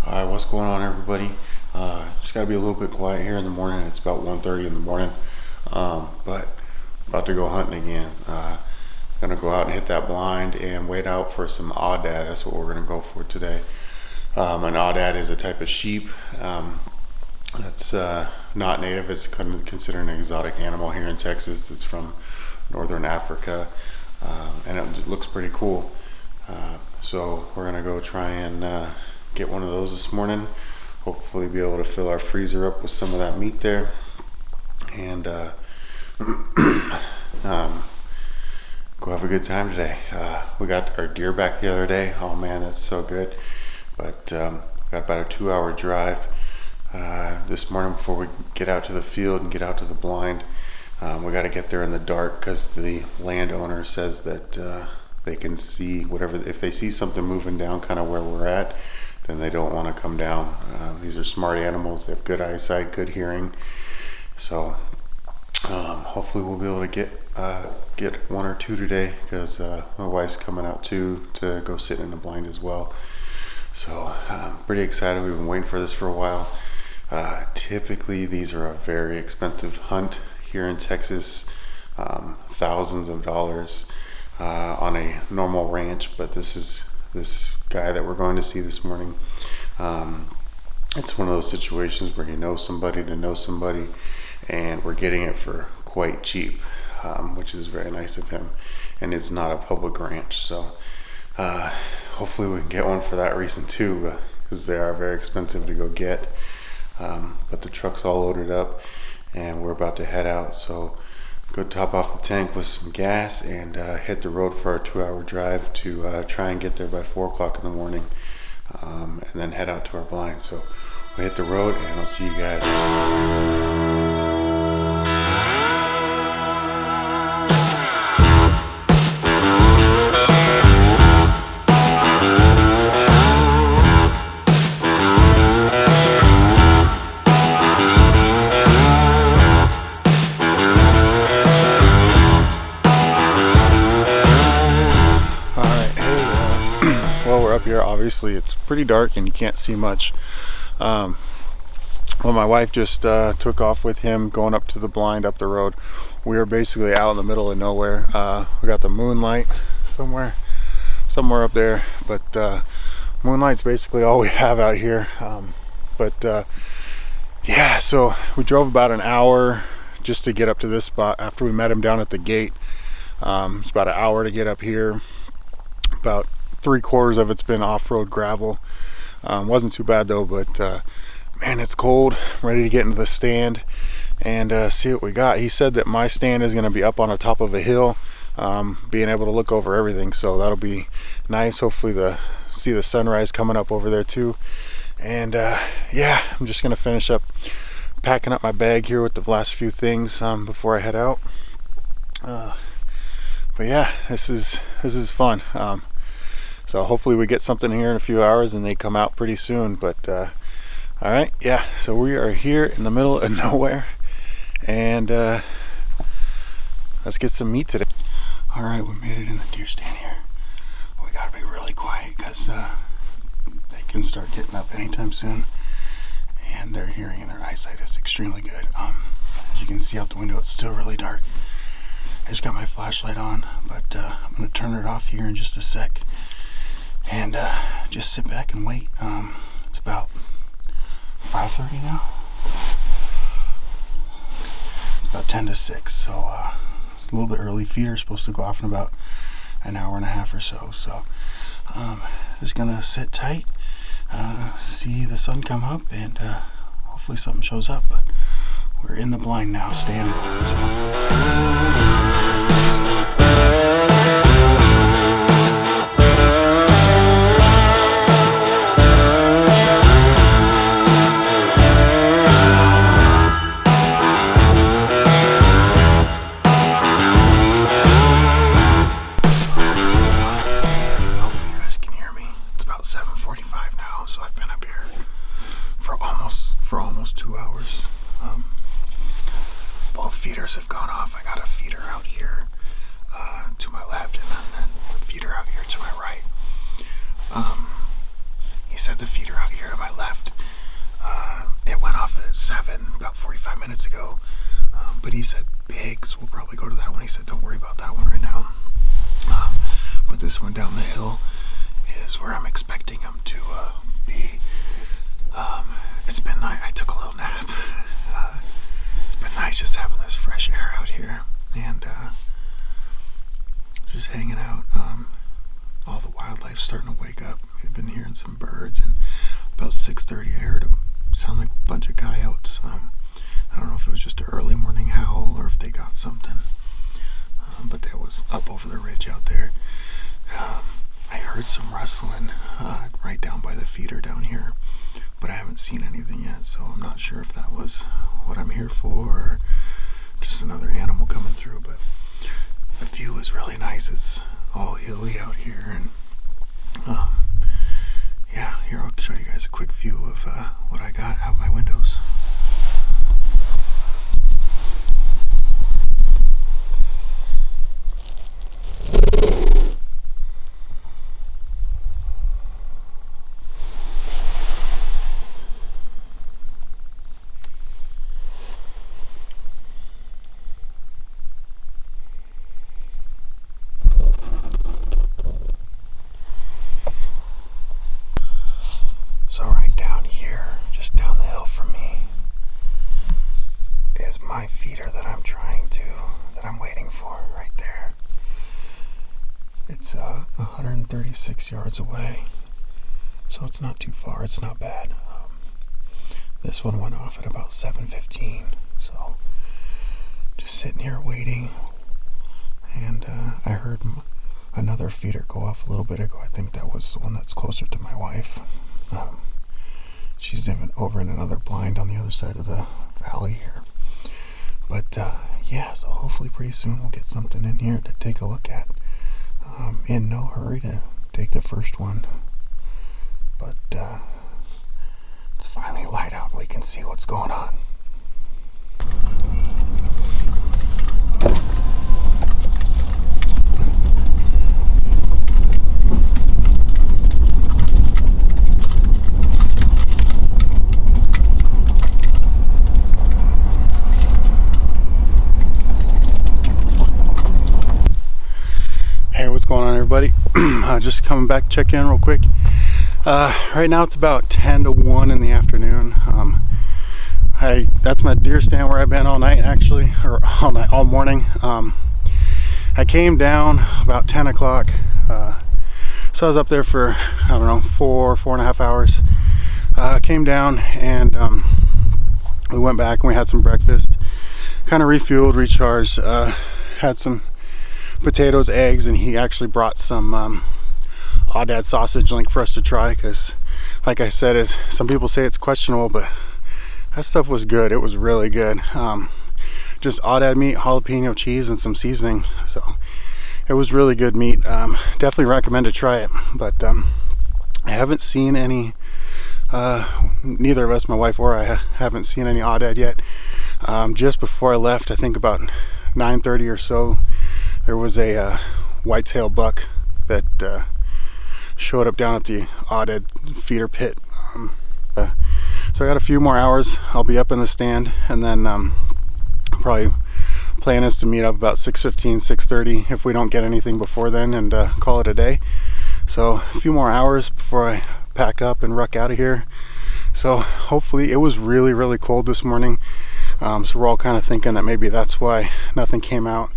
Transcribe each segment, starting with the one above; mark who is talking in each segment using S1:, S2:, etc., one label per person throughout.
S1: Alright, what's going on, everybody? Just gotta be a little bit quiet here in the morning. It's about 1:30 in the morning, but about to go hunting again. Gonna go out and hit that blind and wait out for some Aoudad. That's what we're gonna go for today. An Aoudad is a type of sheep that's not native. It's considered an exotic animal here in Texas. It's from northern Africa, and it looks pretty cool. So we're gonna go try and get one of those this morning. Hopefully be able to fill our freezer up with some of that meat there, and go have a good time today. We got our deer back the other day. Oh man, that's so good. But got about a 2-hour drive this morning before we get out to the field and get out to the blind. We got to get there in the dark because the landowner says that they can see whatever. If they see something moving down kind of where we're at, then they don't want to come down. These are smart animals. They have good eyesight, good hearing. So hopefully we'll be able to get one or two today, because my wife's coming out too to go sit in the blind as well. So I'm pretty excited. We've been waiting for this for a while. Typically these are a very expensive hunt here in Texas, thousands of dollars on a normal ranch, but this guy that we're going to see this morning, it's one of those situations where you know somebody to know somebody, and we're getting it for quite cheap, which is very nice of him, and it's not a public ranch. So hopefully we can get one for that reason too, because they are very expensive to go get. But the truck's all loaded up and we're about to head out, so go top off the tank with some gas and hit the road for our 2-hour drive to try and get there by 4 o'clock in the morning, and then head out to our blind. So we'll hit the road and I'll see you guys. Here obviously it's pretty dark and you can't see much. Well, my wife just took off with him going up to the blind up the road. We are basically out in the middle of nowhere. We got the moonlight somewhere up there, but moonlight's basically all we have out here. Yeah, so we drove about an hour just to get up to this spot after we met him down at the gate. It's about an hour to get up here. About 3/4 of it's been off-road gravel. Wasn't too bad though, but man, it's cold. I'm ready to get into the stand and see what we got. He said that my stand is going to be up on the top of a hill, being able to look over everything, so that'll be nice. Hopefully see the sunrise coming up over there too. And yeah, I'm just going to finish up packing up my bag here with the last few things before I head out. But yeah, this is fun. So hopefully we get something here in a few hours and they come out pretty soon. But all right, yeah, so we are here in the middle of nowhere, and let's get some meat today. All right, we made it in the deer stand here. We gotta be really quiet because they can start getting up anytime soon, and their hearing and their eyesight is extremely good. As you can see out the window, it's still really dark. I just got my flashlight on, but I'm gonna turn it off here in just a sec and just sit back and wait. It's about 5:30 now. It's about 10 to 6, so it's a little bit early. Feet are supposed to go off in about an hour and a half or so. So just gonna sit tight, see the sun come up, and hopefully something shows up. But we're in the blind now, staying warm. So. For almost 2 hours. Both feeders have gone off. I got a feeder out here to my left, and then the feeder out here to my right. He
S2: said the feeder out here to my left, it went off at 7 about 45 minutes ago. But he said pigs, we'll probably go to that one. He said don't worry about that one right now. But this one down the hill is where I'm expecting him to be. It's been nice. I took a little nap. It's been nice just having this fresh air out here and just hanging out. All the wildlife's starting to wake up. We've been hearing some birds, and about 6:30 I heard a sound like a bunch of coyotes. I don't know if it was just an early morning howl or if they got something, but that was up over the ridge out there. I heard some rustling right down by the feeder down here, but I haven't seen anything yet, so I'm not sure if that was what I'm here for or just another animal coming through. But the view is really nice. It's all hilly out here, and yeah, here I'll show you guys a quick view of what I got out my windows. So right down here, just down the hill from me, is my feeder that I'm waiting for right there. It's 136 yards away, so it's not too far, it's not bad. This one went off at about 7:15, so just sitting here waiting, and I heard another feeder go off a little bit ago. I think that was the one that's closer to my wife. She's even over in another blind on the other side of the valley here. But yeah, so hopefully pretty soon we'll get something in here to take a look at. In no hurry to take the first one, but it's finally light out and we can see what's going on.
S1: What's going on, everybody? Just coming back to check in real quick. Right now it's about 10 to 1 in the afternoon. That's my deer stand where I've been all night, actually, or all morning. I came down about 10 o'clock, so I was up there for, I don't know, 4.5 hours. Came down and we went back and we had some breakfast, kind of refueled, recharged, had some potatoes, eggs, and he actually brought some Aoudad sausage link for us to try, because like I said, some people say it's questionable, but that stuff was good. It was really good. Just Aoudad meat, jalapeno cheese, and some seasoning, so it was really good meat. Definitely recommend to try it, but I haven't seen any, neither of us, my wife or I, haven't seen any Aoudad yet. Just before I left, I think about 9:30 or so, there was a whitetail buck that showed up down at the Aoudad feeder pit. So I got a few more hours. I'll be up in the stand, and then probably plan is to meet up about 6:15, 6:30 if we don't get anything before then, and call it a day. So a few more hours before I pack up and ruck out of here. So hopefully, it was really, really cold this morning. So we're all kind of thinking that maybe that's why nothing came out.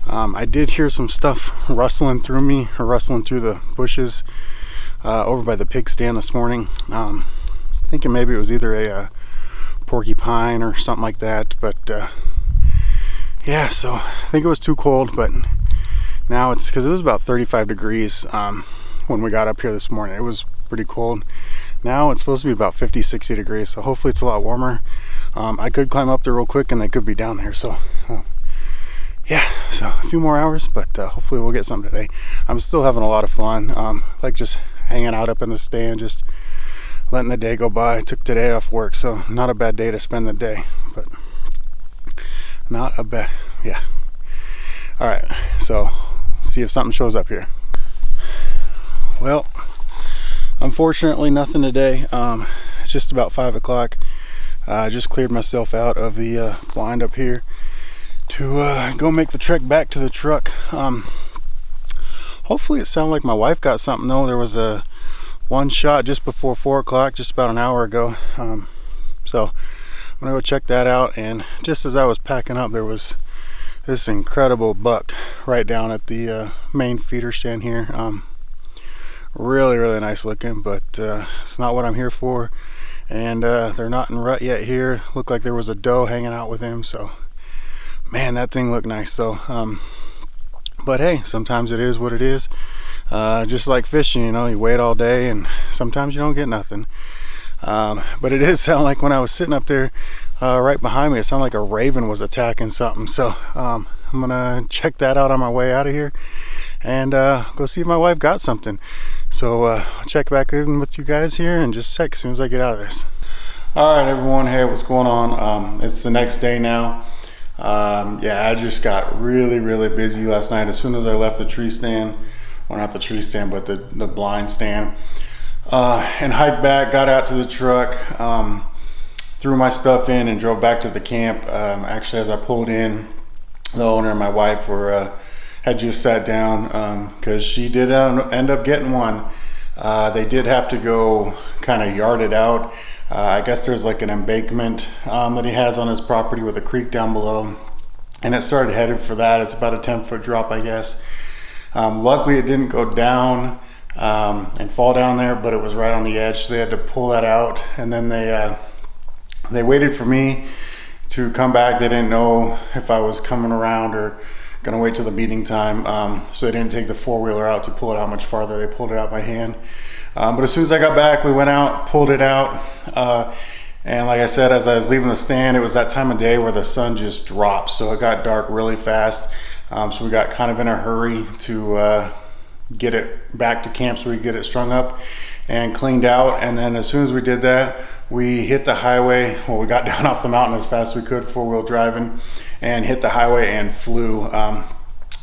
S1: I did hear some stuff rustling through me, or rustling through the bushes over by the pig stand this morning. Thinking maybe it was either a porcupine or something like that, but yeah, so I think it was too cold. But now it's because it was about 35 degrees when we got up here this morning. It was pretty cold. Now it's supposed to be about 50, 60 degrees, so hopefully it's a lot warmer. I could climb up there real quick and they could be down there, so yeah, so a few more hours, but hopefully we'll get something today. I'm still having a lot of fun, like just hanging out up in the stand, just letting the day go by. I took today off work, so not a bad day to spend the day, but not a bad, yeah. All right, so see if something shows up here. Well,
S2: Unfortunately, nothing today. It's just about 5 o'clock. I just cleared myself out of the blind up here to go make the trek back to the truck. Hopefully it sounded like my wife got something though. There was a one shot just before 4 o'clock, just about an hour ago. So I'm gonna go check that out. And just as I was packing up, there was this incredible buck right down at the main feeder stand here. Really nice looking, but it's not what I'm here for. And they're not in rut yet here. Looked like there was a doe hanging out with him, so man, that thing looked nice though. But hey, sometimes it is what it is. Just like fishing, you know, you wait all day and sometimes you don't get nothing. But it did sound like when I was sitting up there right behind me, it sounded like a raven was attacking something. So I'm gonna check that out on my way out of here and go see if my wife got something. So I'll check back in with you guys here in just a sec as soon as I get out of this. All right, everyone. Hey, what's going on? It's the next day now. Yeah, I just got really busy last night. As soon as I left the tree stand, well, not the tree stand, but the blind stand, and hiked back, got out to the truck, threw my stuff in and drove back to the camp. Actually, as I pulled in, the owner and my wife had just sat down because she did end up getting one. They did have to go kind of yard it out. I guess there's like an embankment that he has on his property with a creek down below, and it started headed for that. It's about a 10-foot drop, I guess. Luckily, it didn't go down and fall down there, but it was right on the edge, so they had to pull that out. And then they waited for me to come back. They didn't know if I was coming around or gonna wait till the meeting time, so they didn't take the four-wheeler out to pull it out much farther. They pulled it out by hand. But as soon as I got back, we went out, pulled it out, and like I said, as I was leaving the stand, it was that time of day where the sun just drops, so it got dark really fast. So we got kind of in a hurry to get it back to camp so we could get it strung up and cleaned out. And then as soon as we did that, we hit the highway. Well, we got down off the mountain as fast as we could, four-wheel driving, and hit the highway and flew.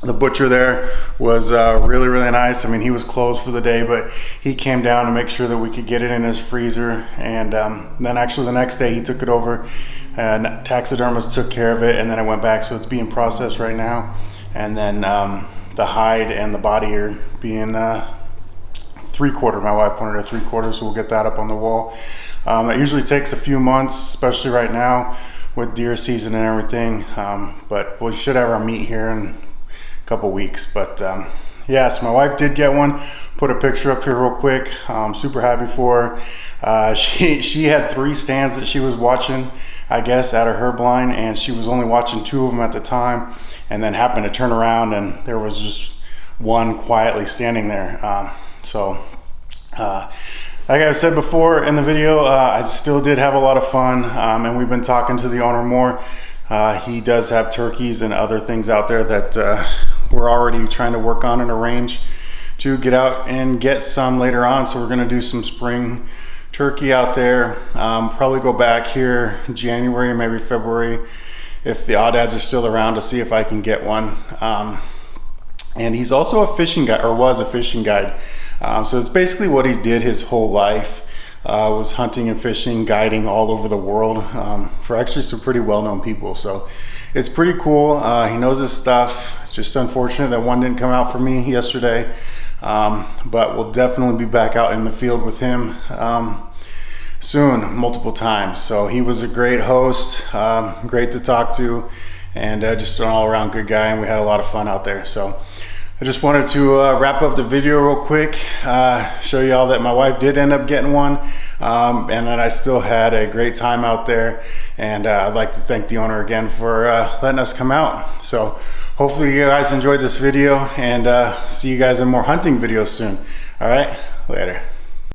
S2: The butcher there was really nice. I mean, he was closed for the day, but he came down to make sure that we could get it in his freezer. And then actually the next day he took it over and taxidermist took care of it, and then it went back, so it's being processed right now. And then the hide and the body are being 3/4. My wife wanted a 3/4, so we'll get that up on the wall. It usually takes a few months, especially right now with deer season and everything. But we should have our meat here in couple weeks. But yes, my wife did get one. Put a picture up here real quick. Super happy for her. She had 3 stands that she was watching, I guess, out of her blind, and she was only watching 2 of them at the time, and then happened to turn around and there was just one quietly standing there. Like I said before in the video, I still did have a lot of fun, and we've been talking to the owner more. He does have turkeys and other things out there that we're already trying to work on and arrange to get out and get some later on. So we're gonna do some spring turkey out there. Probably go back here January, maybe February, if the Aoudads are still around, to see if I can get one. And he's also a fishing guide, or was a fishing guide. So it's basically what he did his whole life. Was hunting and fishing, guiding all over the world for actually some pretty well-known people. So it's pretty cool. He knows his stuff. It's just unfortunate that one didn't come out for me yesterday. But we'll definitely be back out in the field with him soon, multiple times. So he was a great host, great to talk to, and just an all-around good guy, and we had a lot of fun out there. So I just wanted to wrap up the video real quick, show you all that my wife did end up getting one, and that I still had a great time out there. And I'd like to thank the owner again for letting us come out. So hopefully you guys enjoyed this video, and see you guys in more hunting videos soon. All right, later.